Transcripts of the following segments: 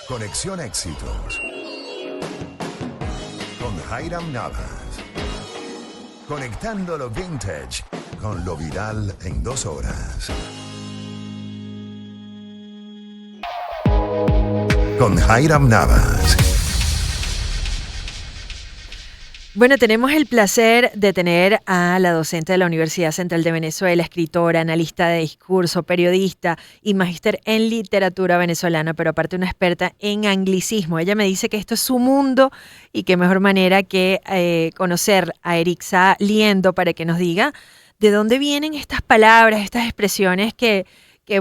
Conexión Éxitos con Jairam Navas. Conectando lo vintage con lo viral en 2 horas. Con Jairam Navas. Bueno, tenemos el placer de tener a la docente de la Universidad Central de Venezuela, escritora, analista de discurso, periodista y magíster en literatura venezolana, pero aparte una experta en anglicismo. Ella me dice que esto es su mundo y qué mejor manera que conocer a Erixa Liendo para que nos diga de dónde vienen estas palabras, estas expresiones que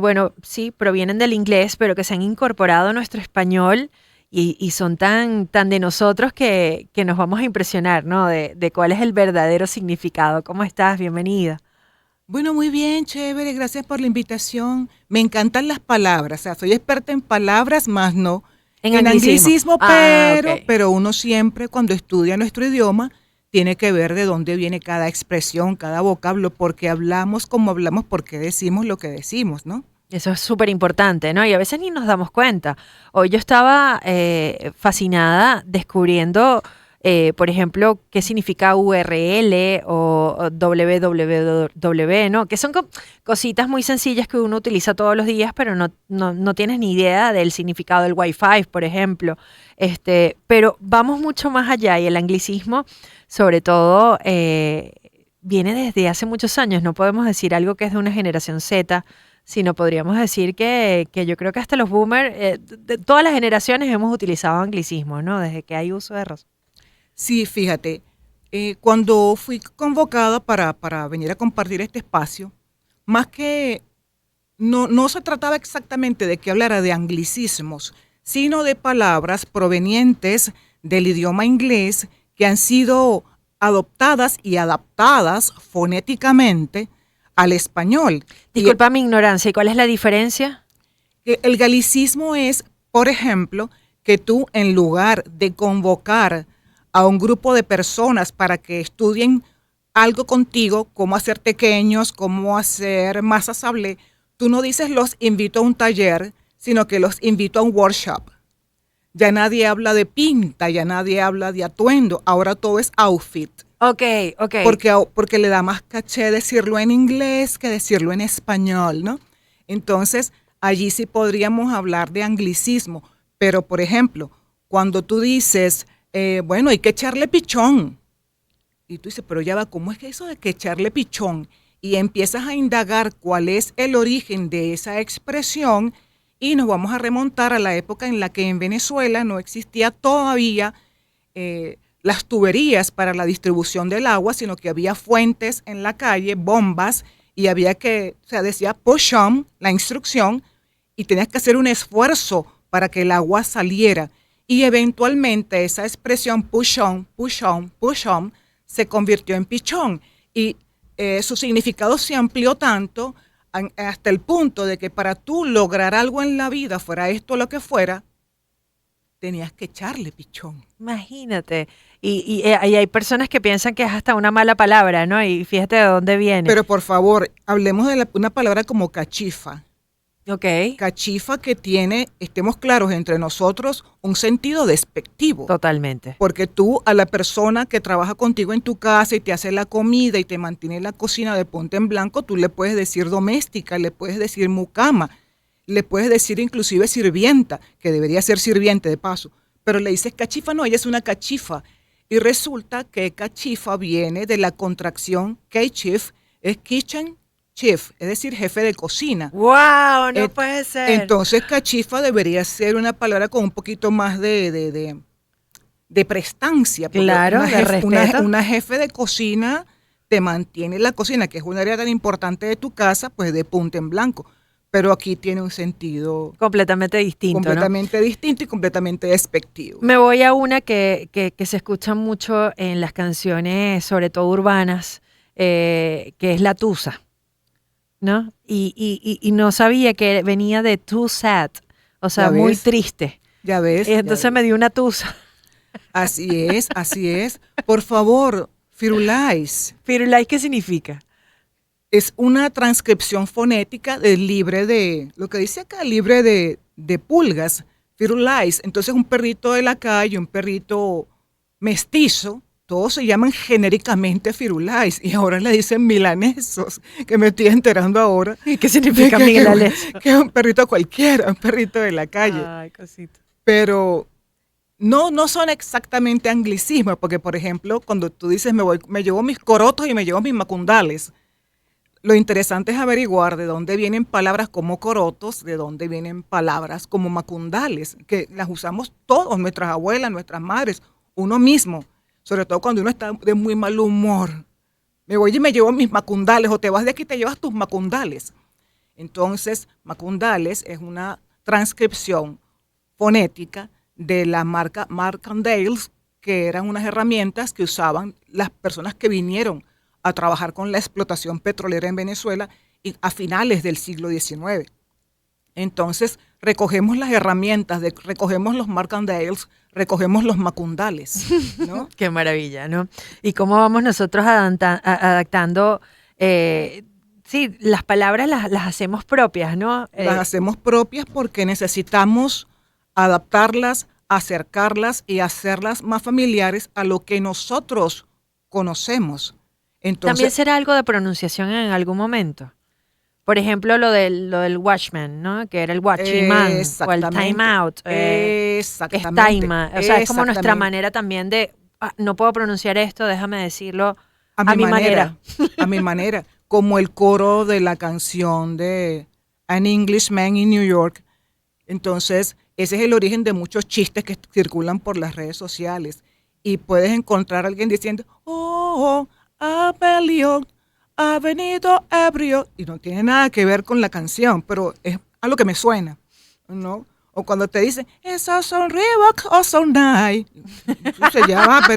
bueno, sí, provienen del inglés, pero que se han incorporado a nuestro español. Y son tan de nosotros que nos vamos a impresionar, ¿no? De cuál es el verdadero significado. ¿Cómo estás? Bienvenida. Bueno, muy bien, chévere, gracias por la invitación. Me encantan las palabras, o sea, soy experta en palabras, más no En anglicismo. Pero uno siempre cuando estudia nuestro idioma tiene que ver de dónde viene cada expresión, cada vocablo, porque hablamos como hablamos, porque decimos lo que decimos, ¿no? Eso es súper importante, ¿no? Y a veces ni nos damos cuenta. Hoy yo estaba fascinada descubriendo, por ejemplo, qué significa URL o www, ¿no? Que son cositas muy sencillas que uno utiliza todos los días, pero no tienes ni idea del significado del Wi-Fi, por ejemplo. Pero vamos mucho más allá y el anglicismo, sobre todo, viene desde hace muchos años. No podemos decir algo que es de una generación Z, sino podríamos decir que yo creo que hasta los boomers, de todas las generaciones hemos utilizado anglicismos, ¿no? Desde que hay uso de razón. Sí, fíjate, cuando fui convocada para venir a compartir este espacio, más que no se trataba exactamente de que hablara de anglicismos, sino de palabras provenientes del idioma inglés que han sido adoptadas y adaptadas fonéticamente al español. Disculpa mi ignorancia, ¿y cuál es la diferencia? El galicismo es, por ejemplo, que tú en lugar de convocar a un grupo de personas para que estudien algo contigo, cómo hacer pequeños, cómo hacer masa sablé, tú no dices los invito a un taller, sino que los invito a un workshop. Ya nadie habla de pinta, ya nadie habla de atuendo, ahora todo es outfit. Ok. Porque le da más caché decirlo en inglés que decirlo en español, ¿no? Entonces, allí sí podríamos hablar de anglicismo. Pero, por ejemplo, cuando tú dices, bueno, hay que echarle pichón. Y tú dices, pero ya va, ¿cómo es que eso de que echarle pichón? Y empiezas a indagar cuál es el origen de esa expresión y nos vamos a remontar a la época en la que en Venezuela no existía todavía las tuberías para la distribución del agua, sino que había fuentes en la calle, bombas, y había que, o sea, decía push on, la instrucción, y tenías que hacer un esfuerzo para que el agua saliera. Y eventualmente esa expresión push on, push on, push on, se convirtió en pichón. Y su significado se amplió tanto hasta el punto de que para tú lograr algo en la vida, fuera esto o lo que fuera, tenías que echarle pichón. Imagínate. Y hay personas que piensan que es hasta una mala palabra, ¿no? Y fíjate de dónde viene. Pero por favor, hablemos de una palabra como cachifa. Ok. Cachifa que tiene, estemos claros entre nosotros, un sentido despectivo. Totalmente. Porque tú a la persona que trabaja contigo en tu casa y te hace la comida y te mantiene la cocina de punta en blanco, tú le puedes decir doméstica, le puedes decir mucama, le puedes decir inclusive sirvienta, que debería ser sirviente de paso. Pero le dices cachifa, no, ella es una cachifa. Y resulta que cachifa viene de la contracción K-Chief, es kitchen chef, es decir, jefe de cocina. ¡Wow! No puede ser. Entonces, cachifa debería ser una palabra con un poquito más de prestancia. Claro, de respeto. Una jefe de cocina te mantiene la cocina, que es un área tan importante de tu casa, pues de punta en blanco. Pero aquí tiene un sentido completamente distinto, completamente distinto y completamente despectivo. Me voy a una que se escucha mucho en las canciones, sobre todo urbanas, que es la tusa, ¿no? Y no sabía que venía de too sad, o sea, muy triste. Ya ves. Entonces me dio una tusa. Así es, así es. Por favor, Firulais. ¿Firulais qué significa? Es una transcripción fonética libre de, lo que dice acá, libre de pulgas. Firulais. Entonces un perrito de la calle, un perrito mestizo, todos se llaman genéricamente Firulais y ahora le dicen milanesos, que me estoy enterando ahora. ¿Y qué significa que, milaneso? que es un perrito cualquiera, un perrito de la calle. Ay, cosito. Pero no son exactamente anglicismos, porque por ejemplo, cuando tú dices me llevo mis corotos y me llevo mis macundales, lo interesante es averiguar de dónde vienen palabras como corotos, de dónde vienen palabras como macundales, que las usamos todos, nuestras abuelas, nuestras madres, uno mismo, sobre todo cuando uno está de muy mal humor. Me voy y me llevo mis macundales, o te vas de aquí y te llevas tus macundales. Entonces, macundales es una transcripción fonética de la marca Markandales, que eran unas herramientas que usaban las personas que vinieron a trabajar con la explotación petrolera en Venezuela a finales del siglo XIX. Entonces, recogemos las herramientas, recogemos los Markandales, recogemos los macundales, ¿no? Qué maravilla, ¿no? Y cómo vamos nosotros adaptando, sí, las palabras las hacemos propias, ¿no? Las hacemos propias porque necesitamos adaptarlas, acercarlas y hacerlas más familiares a lo que nosotros conocemos. Entonces, ¿también será algo de pronunciación en algún momento? Por ejemplo, lo del watchman, ¿no? Que era el watching man o el time out. Exactamente. Es time, o sea, es como nuestra manera también de, no puedo pronunciar esto, déjame decirlo a mi manera. A mi manera. Como el coro de la canción de An Englishman in New York. Entonces, ese es el origen de muchos chistes que circulan por las redes sociales. Y puedes encontrar a alguien diciendo, oh, Abelio ha venido ebrio, y no tiene nada que ver con la canción, pero es a lo que me suena, ¿no? O cuando te dicen, esos son Reebok o son Nike. Entonces ya va,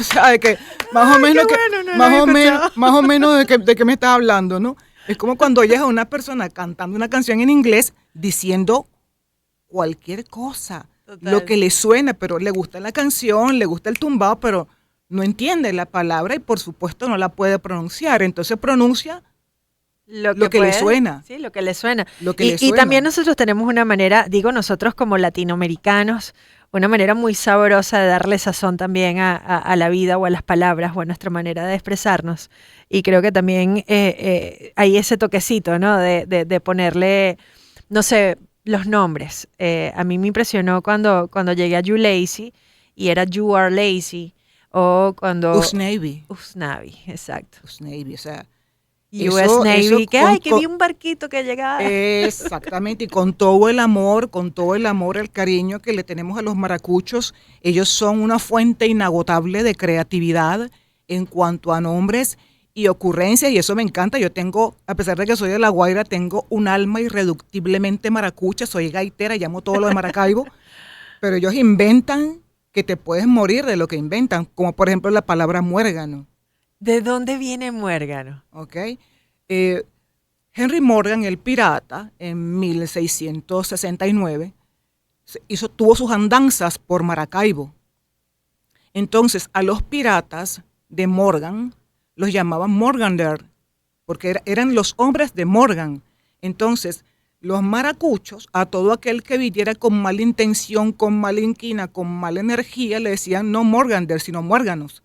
¿sabes? Que más o menos, más o menos de qué me estás hablando, ¿no? Es como cuando oyes a una persona cantando una canción en inglés diciendo cualquier cosa, Total. Lo que le suena, pero le gusta la canción, le gusta el tumbado, pero no entiende la palabra y por supuesto no la puede pronunciar. Entonces pronuncia lo que le suena. Sí, lo que le suena. Lo que le Y suena. también nosotros tenemos una manera, digo nosotros como latinoamericanos, una manera muy sabrosa de darle sazón también a la vida o a las palabras o a nuestra manera de expresarnos. Y creo que también hay ese toquecito, ¿no? De ponerle, no sé, los nombres. A mí me impresionó cuando llegué a You Lazy y era You Are Lazy. O cuando... Usnavi, exacto. Usnavi, o sea... US Navy, que vi un barquito que llegaba. Exactamente, y con todo el amor, el cariño que le tenemos a los maracuchos, ellos son una fuente inagotable de creatividad en cuanto a nombres y ocurrencias, y eso me encanta. Yo tengo, a pesar de que soy de La Guaira, tengo un alma irreductiblemente maracucha, soy gaitera, llamo todo lo de Maracaibo, pero ellos inventan que te puedes morir de lo que inventan, como por ejemplo la palabra muérgano. ¿De dónde viene muérgano? ¿Ok? Henry Morgan, el pirata, en 1669, tuvo sus andanzas por Maracaibo. Entonces, a los piratas de Morgan los llamaban Morgander, porque eran los hombres de Morgan. Entonces, los maracuchos, a todo aquel que viniera con mala intención, con mala inquina, con mala energía, le decían no Morgander, sino muérganos.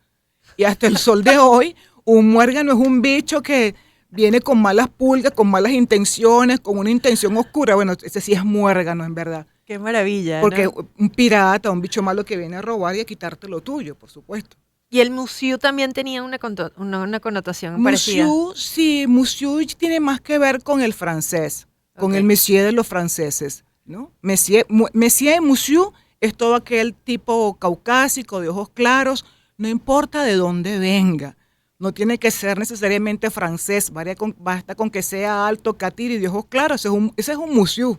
Y hasta el sol de hoy, un muérgano es un bicho que viene con malas pulgas, con malas intenciones, con una intención oscura. Bueno, ese sí es muérgano, en verdad. Qué maravilla, porque ¿no? Un pirata, un bicho malo que viene a robar y a quitarte lo tuyo, por supuesto. Y el museo también tenía una connotación parecida. Monsieur, sí, monsieur tiene más que ver con el francés, con el monsieur de los franceses, ¿no? Monsieur y monsieur es todo aquel tipo caucásico, de ojos claros, no importa de dónde venga. No tiene que ser necesariamente francés, basta con que sea alto, catiri, de ojos claros, ese es un monsieur.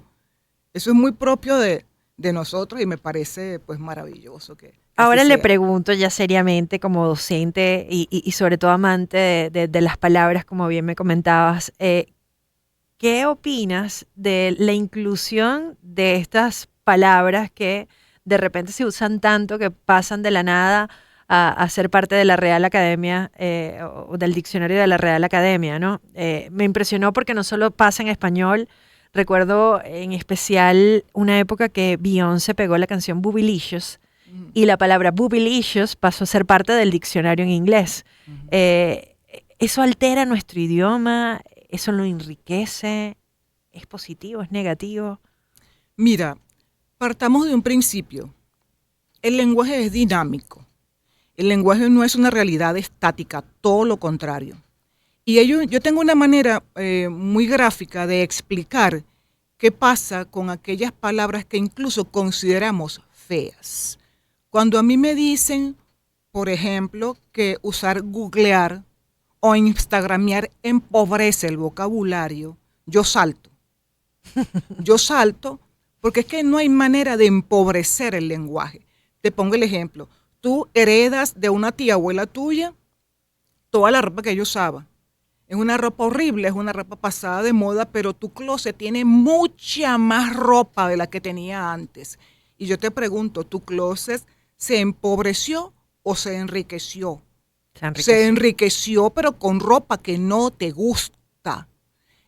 Eso es muy propio de nosotros y me parece pues maravilloso que ahora así le sea. pregunto ya seriamente como docente y sobre todo amante de las palabras, como bien me comentabas, ¿qué opinas de la inclusión de estas palabras que de repente se usan tanto que pasan de la nada a ser parte de la Real Academia o del diccionario de la Real Academia, ¿no? Me impresionó porque no solo pasa en español, Recuerdo en especial una época que Beyoncé pegó la canción Boobylicious y la palabra Boobylicious pasó a ser parte del diccionario en inglés. ¿Eso altera nuestro idioma? ¿Eso lo enriquece? ¿Es positivo? ¿Es negativo? Mira, partamos de un principio. El lenguaje es dinámico. El lenguaje no es una realidad estática, todo lo contrario. Y yo tengo una manera muy gráfica de explicar qué pasa con aquellas palabras que incluso consideramos feas. Cuando a mí me dicen, por ejemplo, que usar googlear o instagramear empobrece el vocabulario, yo salto. Yo salto porque es que no hay manera de empobrecer el lenguaje. Te pongo el ejemplo. Tú heredas de una tía abuela tuya toda la ropa que ella usaba. Es una ropa horrible, es una ropa pasada de moda, pero tu closet tiene mucha más ropa de la que tenía antes. Y yo te pregunto, ¿tu closet se empobreció o se enriqueció? Se enriqueció, pero con ropa que no te gusta.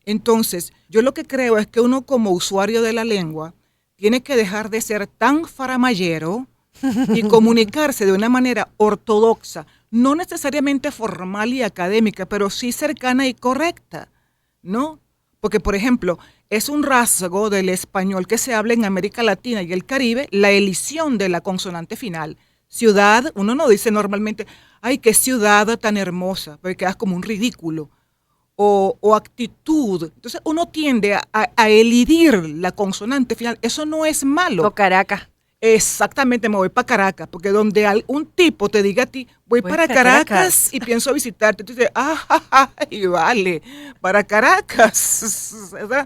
Entonces, yo lo que creo es que uno como usuario de la lengua tiene que dejar de ser tan faramallero y comunicarse de una manera ortodoxa, no necesariamente formal y académica, pero sí cercana y correcta, ¿no? Porque, por ejemplo, es un rasgo del español que se habla en América Latina y el Caribe, la elisión de la consonante final. Ciudad, uno no dice normalmente, ay, qué ciudad tan hermosa, porque quedas como un ridículo. O actitud. Entonces uno tiende a elidir la consonante final. Eso no es malo. O Caracas. Exactamente, me voy para Caracas, porque donde un tipo te diga a ti, voy para Caracas y pienso visitarte, tú dices, y vale, para Caracas. O sea,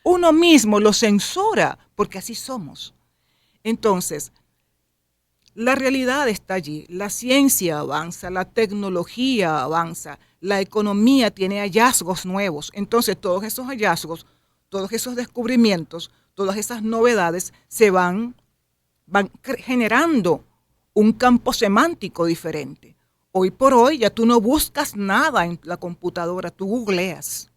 uno mismo lo censura, porque así somos. Entonces, la realidad está allí, la ciencia avanza, la tecnología avanza, la economía tiene hallazgos nuevos. Entonces, todos esos hallazgos, todos esos descubrimientos, todas esas novedades se van generando un campo semántico diferente. Hoy por hoy ya tú no buscas nada en la computadora, tú googleas.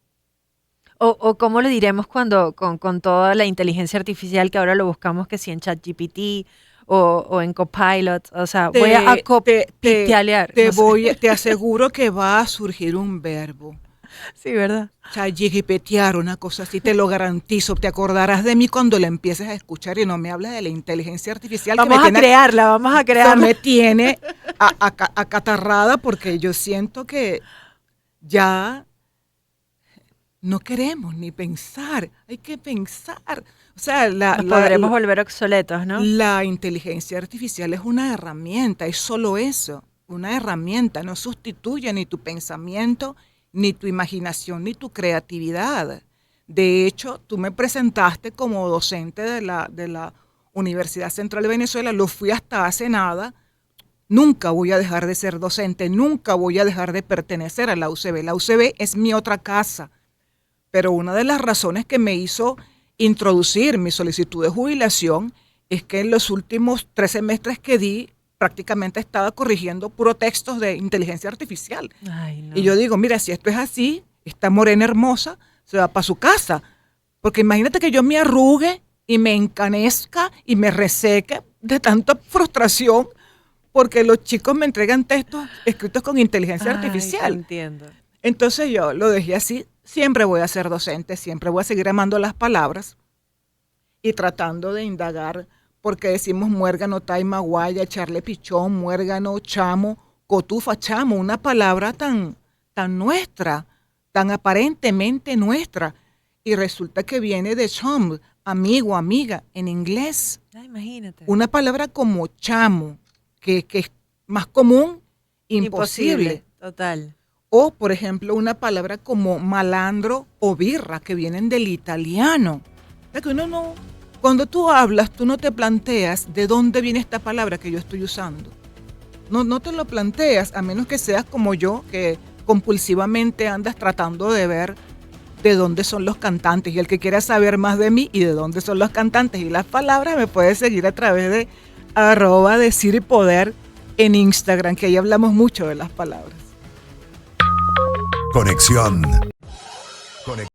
O cómo le diremos cuando con toda la inteligencia artificial que ahora lo buscamos, que si en ChatGPT o en Copilot, o sea, voy a copitealear. Te aseguro que va a surgir un verbo. Sí, ¿verdad? ChatGPTear, una cosa así, te lo garantizo. Te acordarás de mí cuando la empieces a escuchar y no me hables de la inteligencia artificial. Vamos a crearla. Me tiene acatarrada porque yo siento que ya no queremos ni pensar. Hay que pensar. O sea, nos podremos volver obsoletos, ¿no? La inteligencia artificial es una herramienta, es solo eso, una herramienta. No sustituye ni tu pensamiento, ni tu imaginación, ni tu creatividad. De hecho, tú me presentaste como docente de la Universidad Central de Venezuela, lo fui hasta hace nada. Nunca voy a dejar de ser docente, nunca voy a dejar de pertenecer a la UCB. La UCB es mi otra casa, pero una de las razones que me hizo introducir mi solicitud de jubilación es que en los últimos 3 semestres que di, prácticamente estaba corrigiendo puro textos de inteligencia artificial. Ay, no. Y yo digo, mira, si esto es así, esta morena hermosa se va para su casa. Porque imagínate que yo me arrugue y me encanezca y me reseque de tanta frustración porque los chicos me entregan textos escritos con inteligencia artificial. Entiendo. Entonces yo lo dejé así. Siempre voy a ser docente, siempre voy a seguir amando las palabras y tratando de indagar porque decimos muérgano, taima, guaya, charle pichón, muérgano, chamo, cotufa, chamo, una palabra tan nuestra, tan aparentemente nuestra, y resulta que viene de chum, amigo, amiga, en inglés. Imagínate. Una palabra como chamo, que es más común, imposible. Total. O, por ejemplo, una palabra como malandro o birra, que vienen del italiano. Es que uno no... Cuando tú hablas, tú no te planteas de dónde viene esta palabra que yo estoy usando. No te lo planteas, a menos que seas como yo, que compulsivamente andas tratando de ver de dónde son los cantantes. Y el que quiera saber más de mí y de dónde son los cantantes y las palabras, me puede seguir a través de @decir-y-poder en Instagram, que ahí hablamos mucho de las palabras. Conexión.